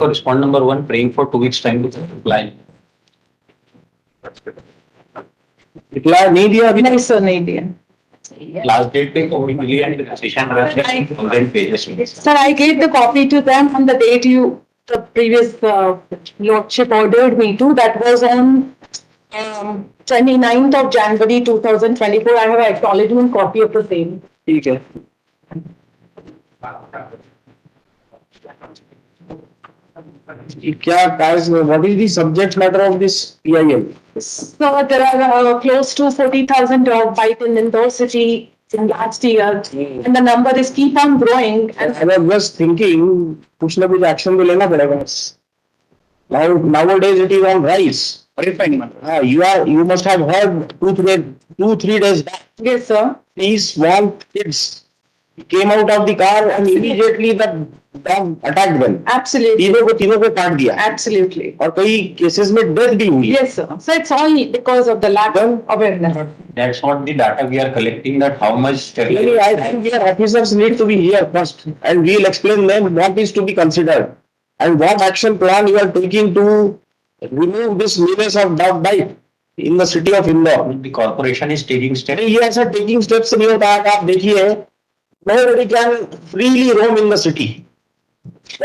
Respond number 1, praying for 2 weeks time to reply. Reply नहीं दिया अभी? नहीं सर, नहीं दिया. Last date पे copy milli and decision was 100 pages. Sir, I gave the copy to them on the date the previous lordship ordered me to. That was on 29th of January 2024. I have an acknowledgement copy of the same. ठीक है. क्या what is the subject matter of this PIL? So there are close to 40,000 dog bite in Indore city in last year, and the number is keep on growing. And I was just thinking, कुछ ना कुछ action तो लेना पड़ेगा. Nowadays it is on rise. You must have heard 2-3 days back. yes, sir. These small kids came out of the car and immediately the dog attacked them. Absolutely. तीनों को काट दिया. Absolutely. और कई cases में death भी हुई. Yes, sir. So it's all because of the lack of awareness. That's not the data we are collecting, that how much Really, I think our officers need to be here first, and we'll explain them what is to be considered and what action plan you are taking to remove this menace of dog bite in the city of Indore. the corporation is taking steps. ये ऐसा taking steps नहीं होता है. आप देखिए, nobody can freely roam in the city.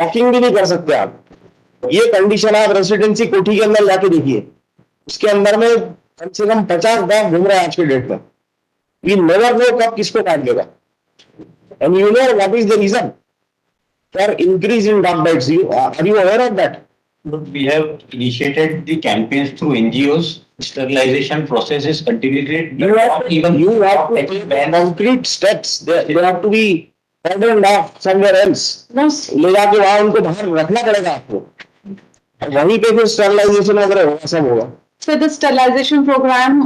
Walking भी नहीं कर सकते आप. ये कंडीशन आप रेसिडेंसी कोठी के अंदर जाके देखिए, उसके अंदर में कम से कम 50 डॉग घूम रहे हैं आज के डेट में. We never know कब किसको काट देगा. And you know what is the reason for increase in dog bites? Are you aware of that? We have initiated the campaigns through NGOs. Sterilization process is continued. You have to take concrete steps. They have to be cordoned off somewhere else. No, ले जाके वहाँ उनको बाहर रखना पड़ेगा आपको. वहीं पे फिर स्टरलाइजेशन वगैरह होगा, सब होगा. so the sterilization program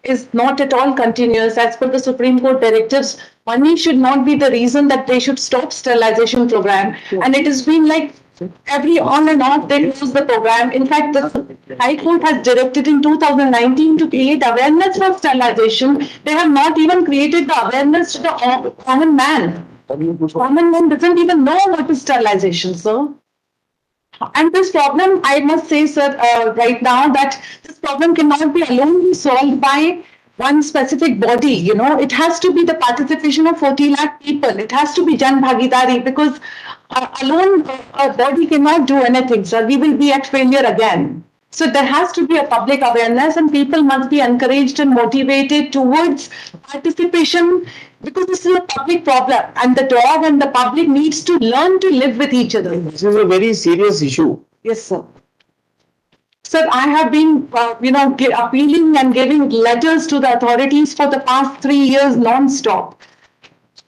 is not at all continuous. As per the Supreme Court directives, money should not be the reason that they should stop sterilization program. And it has been like every on and off they close the program. In fact, the High Court has directed in 2019 to create awareness for sterilization. They have not even created the awareness to the common man. Common man doesn't even know what is sterilization, sir. And this problem, I must say, sir, right now, that this problem cannot be alone be solved by one specific body. You know, it has to be the participation of 40 lakh people. It has to be Jan Bhagidari, because alone a body cannot do anything, sir. We will be at failure again. So there has to be a public awareness, and people must be encouraged and motivated towards participation, because this is a public problem, and the dog and the public needs to learn to live with each other. This is a very serious issue. Yes, sir. Sir, I have been, appealing and giving letters to the authorities for the past 3 years non-stop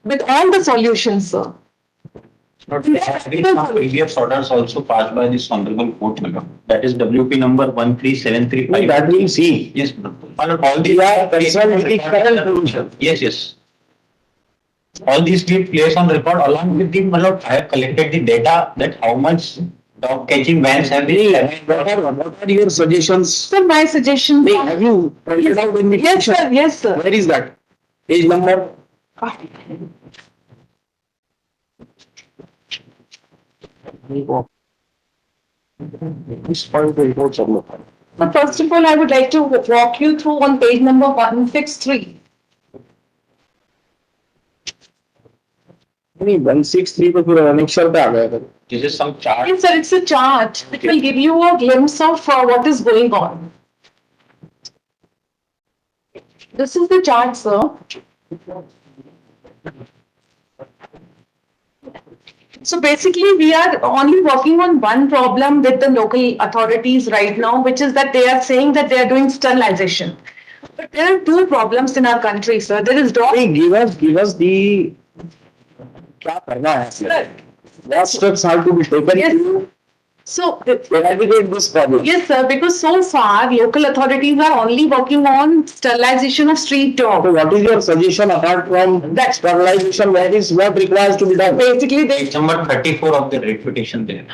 with all the solutions, sir. Previous orders also passed by this honorable court, madam. That is WP number 13735. That we'll see. Yes, madam. All these are concerned with the current provision. Yes. All these we place on record along with the, madam, I have collected the data that how much dog catching vans have been. What are your suggestions? Sir, my suggestion. Have you pointed out in the Yes, sir. Yes, sir. Where is that? Page number? But first of all, I would like to walk you through on page number 163. 163 तो फिर annexure पे आ गया था. This is some chart. Yes, sir, it's a chart. It will give you a glimpse of what is going on. This is the chart, sir. So basically, we are only working on one problem with the local authorities right now, which is that they are saying that they are doing sterilization. But there are two problems in our country, sir. There is dog. Give us the क्या करना है? Sir, What steps have to be taken Yes. to so eradicate this problem? yes, sir, because so far local authorities are only working on sterilization of street dogs. So what is your suggestion apart from that sterilization? What requires to be done? Basically, they Page number 34 of the reputation there.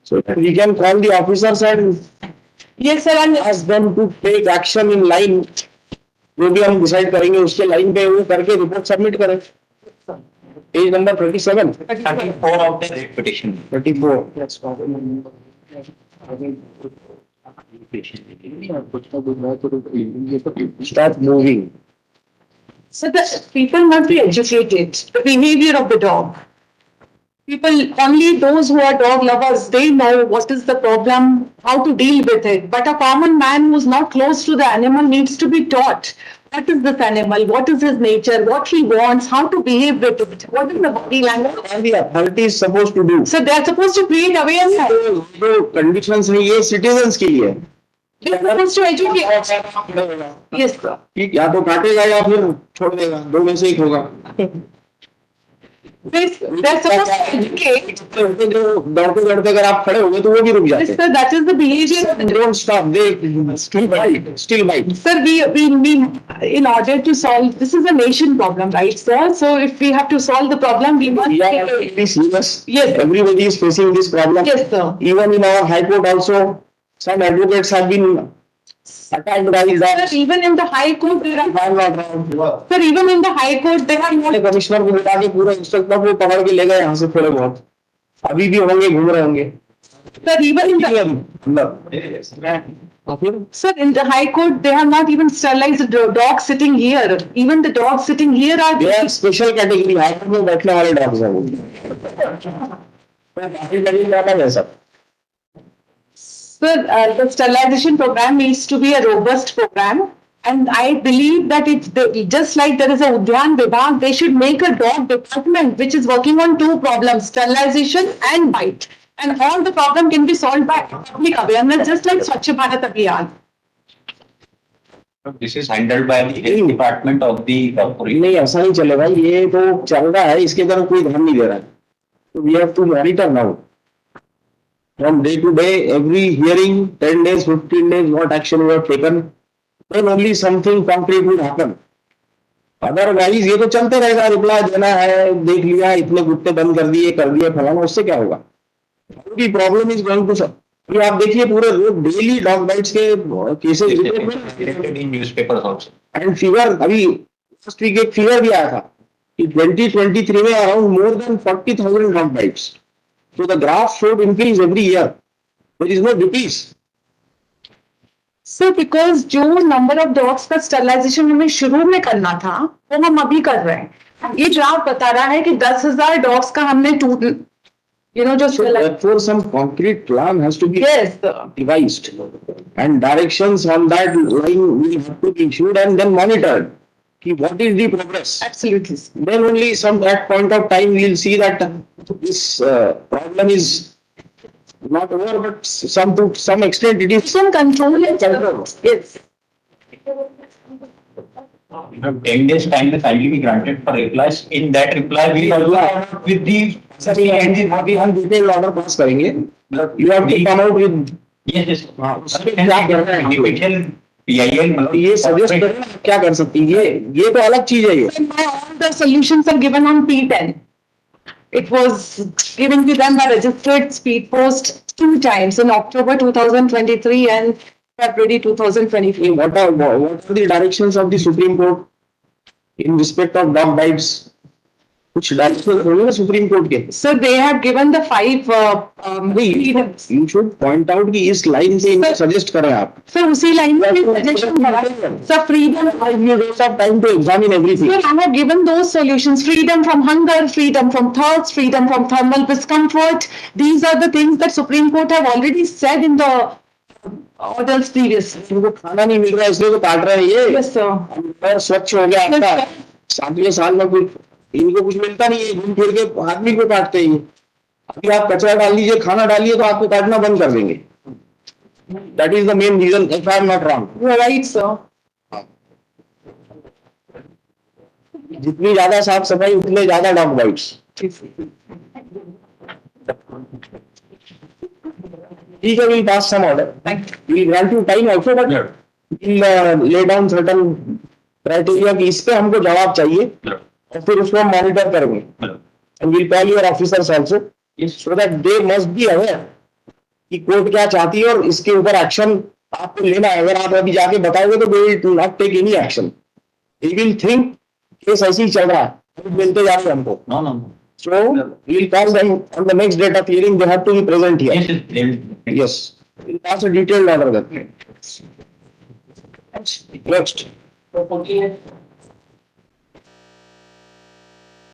So we can call the officers and yes, sir, and ask them to take action in line. जो भी हम decide करेंगे उसके line पे वो करके report submit करें. Page number 37. 34 of the writ petition. 34. Stop moving. So the people must be educated, the behavior of the dog. People, only those who are dog lovers, they know what is the problem, how to deal with it. But a common man who's not close to the animal needs to be taught what is this animal, what is his nature, what he wants, how to behave with it, what is the body language. What are the authorities supposed to do? So they are supposed to create awareness. जो conditions हैं ये citizens के लिए. They are supposed to educate. Yes, sir. कि या तो काटेगा या फिर छोड़ देगा, दो में से एक होगा. They are supposed to educate. जो दौड़ते दौड़ते अगर आप खड़े हो गए तो वो भी रुक Yes, जाते sir, that is the behavior of the हैं. Don't stop, they still bite. Sir, in order to solve, this is a nation problem, right, sir? So if we have to solve the problem, we must. Yeah, be serious. Yes. Everybody is facing this problem. Yes, sir. Even in our High Court also, some advocates have been attacked by Sir, that. even in the High Court, there are. I'm not wrong. Sir, even in the High Court, there are more. Commissioner को बिठा के पूरा instructor को पकड़ के ले गए यहाँ से थोड़े बहुत. अभी भी होंगे, घूम रहे होंगे. Sir, even in the. Sir, in the High Court, they have not even sterilized the dog sitting here. Even the dogs sitting here are. They are special category. High court में बैठने वाले डॉग्स हैं वो. बाकी category वाला है सब. Sir, the sterilization program needs to be a robust program. And I believe that just like there is a Udyan Vibhag, they should make a dog department which is working on two problems, sterilization and bite. And all the problem can be solved by public awareness, just like Swachh Bharat Abhiyan. This is handled by the health department of the corporation. नहीं ऐसा नहीं चलेगा. ये तो चल रहा है, इसके तरफ कोई ध्यान नहीं दे रहा है. We have to monitor now. From day to day, every hearing, 10 days, 15 days, what action we have taken, then only something concrete will happen. Otherwise, ये तो चलते रहेगा. रिप्लाई देना है, देख लिया, इतने कुत्ते बंद कर दिए फलाना, उससे क्या होगा? The problem is going to. ये आप देखिए पूरे रोज डेली डॉग बाइट्स के cases Reflected in newspapers also. And figure अभी लास्ट वीक एक फिगर भी आया था कि 2023 में around more than 40,000 dog bytes. So the graph should increase every year. There is no decrease. Sir, because जो number of dogs का sterilization हमें शुरू में करना था, वो हम अभी कर रहे हैं. ये ग्राफ बता रहा है कि 10,000 dogs का हमने just So therefore some concrete plan has to be yes, devised and directions on that line will have to be issued and then monitored. What is the progress? absolutely. Then only at point of time we will see that this problem is not over, but to some extent it is. Some control and yes. 10 days time will kindly be granted for replies. In that reply, we will also with the. अभी हम detail order pass करेंगे. You have to come out with. Yes. क्या कर रहे हैं Individual PIL मतलब ये suggest करें क्या कर सकती है. ये तो अलग चीज है. ये All the solutions are given on P10. It was given to them by registered speed post 2 times in October 2023 and February 2024. what are the directions of the Supreme Court in respect of dog bites? कुछ directions होंगे ना supreme court के. So they have given the 5 freedoms. You should point out कि इस line से इनको suggest करें आप. Sir, उसी लाइन में suggestion करा. Sir, freedom. You don't have time to examine everything. Sir, I have given those solutions: freedom from hunger, freedom from thirst, freedom from thermal discomfort. These are the things that Supreme Court have already said in the orders previously. इनको खाना नहीं मिल रहा है इसलिए तो काट रहे हैं ये. Yes, sir. और स्वच्छ हो गया आपका. 7वें साल में कुछ इनको कुछ मिलता नहीं है, घूम फिर के आदमी को काटते हैं. अभी आप कचरा डाल दीजिए, खाना डालिए तो आपको काटना बंद कर देंगे. That is the main reason, if I am not wrong. You are right, sir. जितनी ज्यादा साफ सफाई उतने ज्यादा डॉग बाइट्स. ठीक है, we'll pass some order. We'll grant you time also, but we'll lay down certain criteria कि इस पे हमको जवाब चाहिए और फिर उसको हम मॉनिटर करेंगे. And we'll call your officers also, so that they must be aware कि कोर्ट क्या चाहती है और इसके ऊपर एक्शन आपको लेना है. अगर आप अभी जाके बताओगे तो they will not take any action. They will think case ऐसे ही चल रहा है. मिलते जा रहे हैं हमको. No, no. So we'll call them on the next data clearing. They have to be present here. Yes, yes, they will. Yes. We'll pass a detailed order then. Next.